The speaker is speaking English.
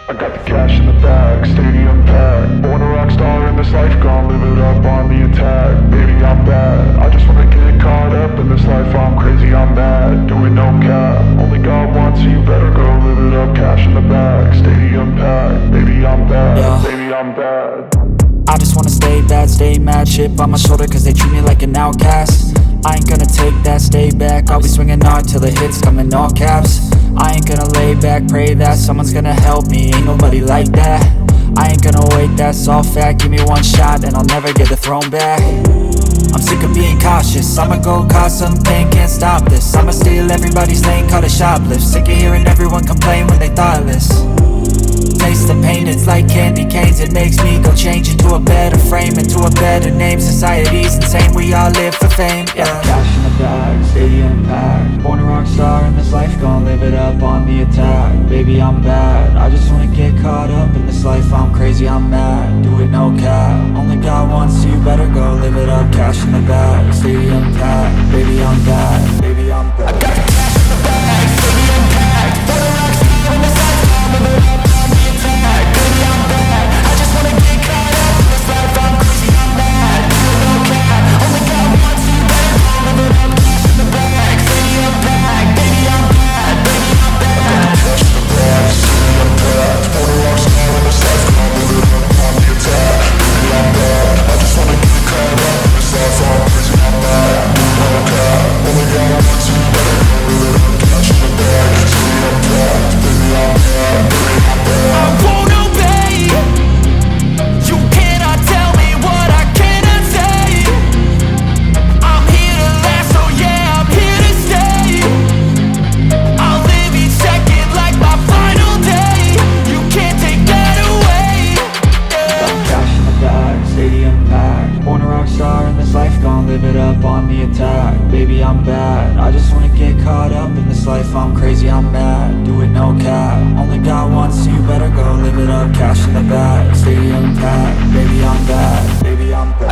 I got the cash in the bag, stadium packed. Born a rock star in this life, gon' live it up on the attack. Baby, I'm bad, I just wanna get caught up in this life. I'm crazy, I'm mad, doing no cap. Only God wants, so you better go live it up. Cash in the bag, stadium packed. Baby, I'm bad, Yeah. baby, I'm bad. I just wanna stay bad, stay mad. Chip on my shoulder cause they treat me like an outcast. I ain't gonna take that, stay back. I'll be swinging hard till the hits come in all caps. I ain't gonna lay back, pray that someone's gonna help me. Ain't nobody like that. I ain't gonna wait, that's all fact. Give me one shot and I'll never get the throne back. I'm sick of being cautious, I'ma go cause some pain, can't stop this. I'ma steal everybody's lane, call it shoplift. Sick of hearing everyone complain when they thoughtless. Taste the pain, it's like candy canes. It makes me go change into a better frame, into a better name. Society's insane, we all live for fame, yeah. Cash in the bag, stadium packed. Born a rock star in this life, gon' live it up on the attack. Baby, I'm bad, I just wanna get caught up in this life. I'm crazy, I'm mad, do it no cap. Only God wants, so you better go live it up. Cash in the bag, stadium packed. Baby, I'm bad, baby, I'm bad. I got the cash in the bag, stadium packed. Born a rock star in this life, gon' live it up on the attack. Baby, I'm bad, I just wanna get caught up in this life. I'm crazy, I'm mad, do it no cap. Only God wants, so you better go live it up. Cash in the bag, stadium packed. Baby, I'm bad, baby, I'm bad. Cash in the bag, stadium packed. Born a rock star in this life, gon' live it up on the attack. Baby, I'm bad, I just wanna get caught up in this life. I'm crazy, I'm mad, do it no cap. Only God wants, so you better go live it up. Cash in the bag, stadium packed. Baby, I'm bad, baby, I'm bad. I won't obey. You cannot tell me what I cannot say. I'm here to last, so yeah, I'm here to stay. I'll live each second like my final day. You can't take that away, yeah. Cash in the bag, stadium packed. Born a rock star in this life, gon' live it up on the attack. Baby, I'm bad, I just wanna get caught up in this life. I'm crazy, I'm mad, do it no cap. Only God wants, so you better go live it up. Cash in the bag, stadium packed. Baby, I'm bad, baby, I'm bad.